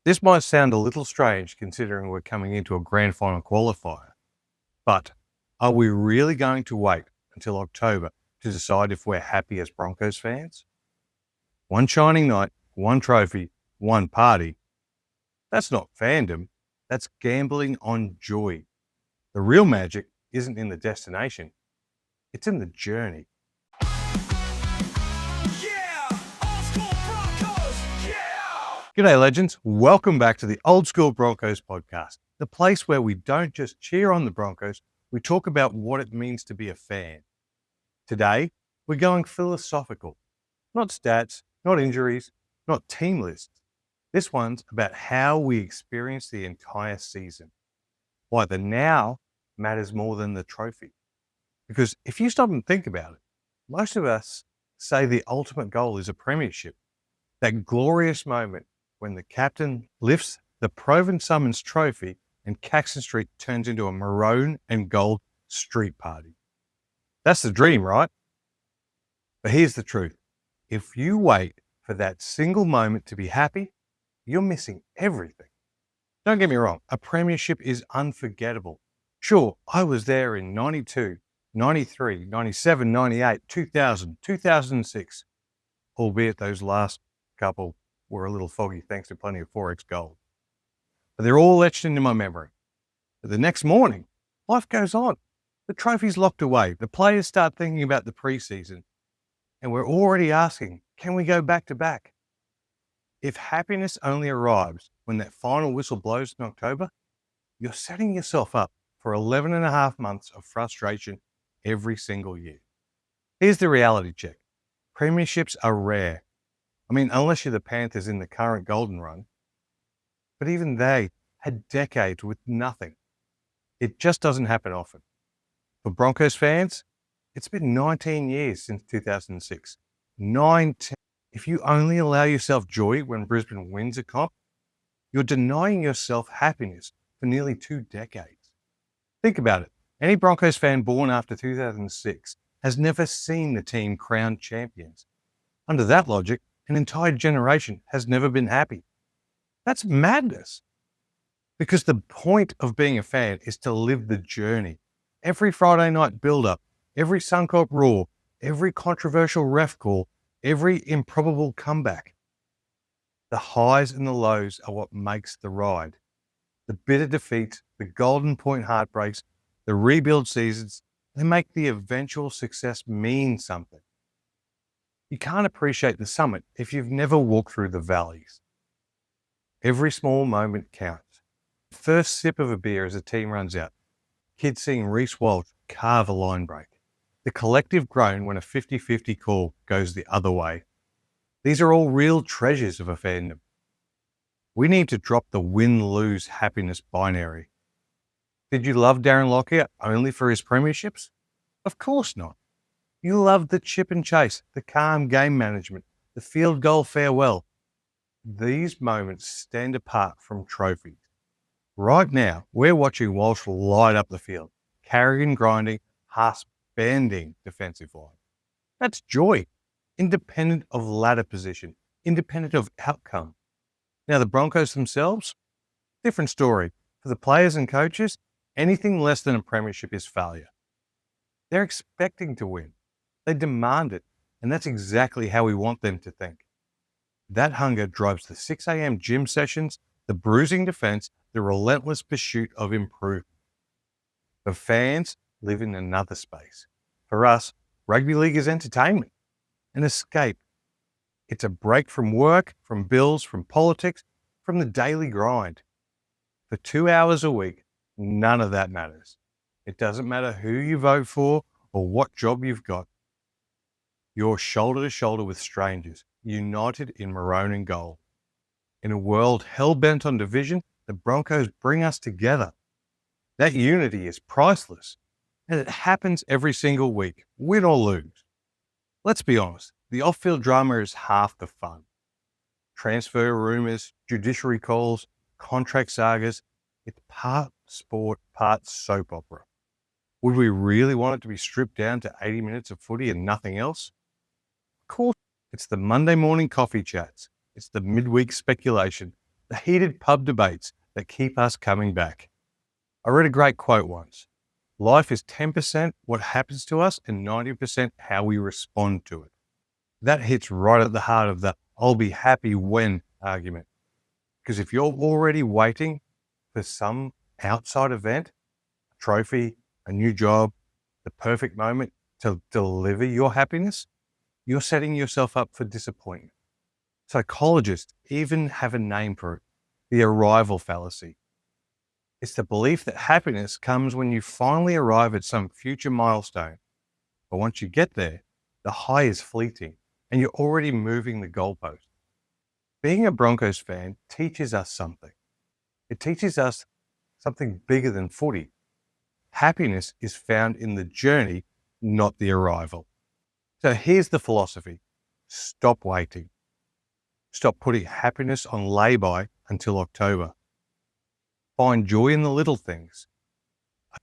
This might sound a little strange considering we're coming into a grand final qualifier, but are we really going to wait until October to decide if we're happy as Broncos fans? One shining night, one trophy, one party. That's not fandom. That's gambling on joy. The real magic isn't in the destination. It's in the journey. Yeah! Old school Broncos! Yeah! G'day, legends. Welcome back to the Old School Broncos podcast, the place where we don't just cheer on the Broncos, we talk about what it means to be a fan. Today, we're going philosophical. Not stats, not injuries, not team lists. This one's about how we experience the entire season. Why the now matters more than the trophy. Because if you stop and think about it, most of us say the ultimate goal is a premiership. That glorious moment when the captain lifts the Proven Summons trophy and Caxton Street turns into a maroon and gold street party. That's the dream, right? But here's the truth. If you wait for that single moment to be happy, you're missing everything. Don't get me wrong, a premiership is unforgettable. Sure, I was there in 92, 93, 97, 98, 2000, 2006, albeit those last couple were a little foggy thanks to plenty of 4x gold. But they're all etched into my memory. But the next morning, life goes on. The trophy's locked away. The players start thinking about the preseason. And we're already asking, can we go back to back? If happiness only arrives when that final whistle blows in October, you're setting yourself up for 11 and a half months of frustration every single year. Here's the reality check. Premierships are rare. I mean, unless you're the Panthers in the current golden run. But even they had decades with nothing. It just doesn't happen often. For Broncos fans, it's been 19 years since 2006. 19. If you only allow yourself joy when Brisbane wins a comp, you're denying yourself happiness for nearly 2 decades. Think about it. Any Broncos fan born after 2006 has never seen the team crowned champions. Under that logic, an entire generation has never been happy. That's madness. Because the point of being a fan is to live the journey. Every Friday night build-up, every Suncorp roar, every controversial ref call, every improbable comeback. The highs and the lows are what makes the ride. The bitter defeats, the golden point heartbreaks, the rebuild seasons, they make the eventual success mean something. You can't appreciate the summit if you've never walked through the valleys. Every small moment counts. First sip of a beer as a team runs out. Kids seeing Reece Walsh carve a line break. The collective groan when a 50-50 call goes the other way. These are all real treasures of a fandom. We need to drop the win-lose happiness binary. Did you love Darren Lockyer only for his premierships? Of course not. You loved the chip and chase, the calm game management, the field goal farewell. These moments stand apart from trophies. Right now, we're watching Walsh light up the field, carrying, grinding, half-bending defensive line. That's joy, independent of ladder position, independent of outcome. Now, the Broncos themselves, different story. For the players and coaches, anything less than a premiership is failure. They're expecting to win. They demand it, and that's exactly how we want them to think. That hunger drives the 6 a.m. gym sessions, the bruising defense, the relentless pursuit of improvement. The fans live in another space. For us, rugby league is entertainment, an escape. It's a break from work, from bills, from politics, from the daily grind. For 2 hours a week, none of that matters. It doesn't matter who you vote for or what job you've got. You're shoulder to shoulder with strangers, united in maroon and gold. In a world hell-bent on division, the Broncos bring us together. That unity is priceless, and it happens every single week, win or lose. Let's be honest, the off-field drama is half the fun. Transfer rumors, judiciary calls, contract sagas, it's part sport, part soap opera. Would we really want it to be stripped down to 80 minutes of footy and nothing else? Of course, it's the Monday morning coffee chats. It's the midweek speculation, the heated pub debates that keep us coming back. I read a great quote once. Life is 10% what happens to us and 90% how we respond to it. That hits right at the heart of the I'll be happy when argument. Because if you're already waiting for some outside event, a trophy, a new job, the perfect moment to deliver your happiness, you're setting yourself up for disappointment. Psychologists even have a name for it, the arrival fallacy. It's the belief that happiness comes when you finally arrive at some future milestone. But once you get there, the high is fleeting and you're already moving the goalpost. Being a Broncos fan teaches us something. It teaches us something bigger than footy. Happiness is found in the journey, not the arrival. So here's the philosophy. Stop waiting. Stop putting happiness on lay-by until October. Find joy in the little things.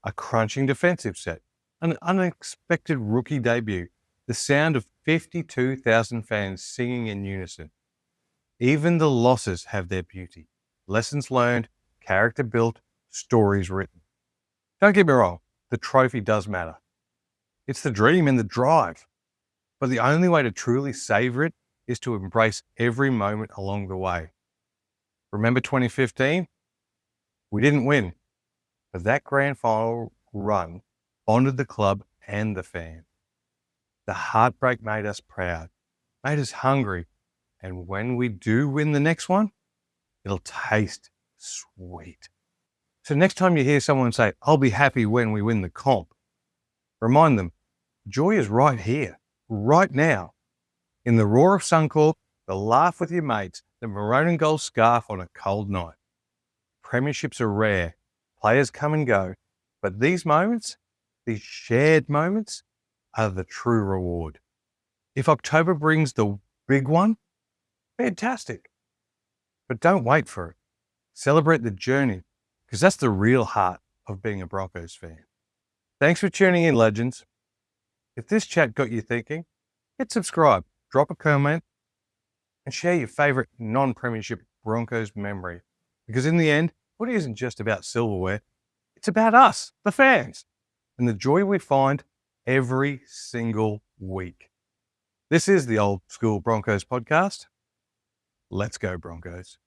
A crunching defensive set, an unexpected rookie debut, the sound of 52,000 fans singing in unison. Even the losses have their beauty. Lessons learned, character built, stories written. Don't get me wrong, the trophy does matter. It's the dream and the drive. But the only way to truly savor it is to embrace every moment along the way. Remember 2015? We didn't win, but that grand final run bonded the club and the fan. The heartbreak made us proud, made us hungry, and when we do win the next one, it'll taste sweet. So next time you hear someone say, I'll be happy when we win the comp, remind them, joy is right here, right now. In the roar of Suncorp, the laugh with your mates, the maroon and gold scarf on a cold night. Premierships are rare, players come and go, but these moments, these shared moments, are the true reward. If October brings the big one, fantastic. But don't wait for it. Celebrate the journey, because that's the real heart of being a Broncos fan. Thanks for tuning in, legends. If this chat got you thinking, hit subscribe, drop a comment, and share your favorite non-premiership Broncos memory. Because in the end, footy isn't just about silverware. It's about us, the fans, and the joy we find every single week. This is the Old School Broncos podcast. Let's go, Broncos.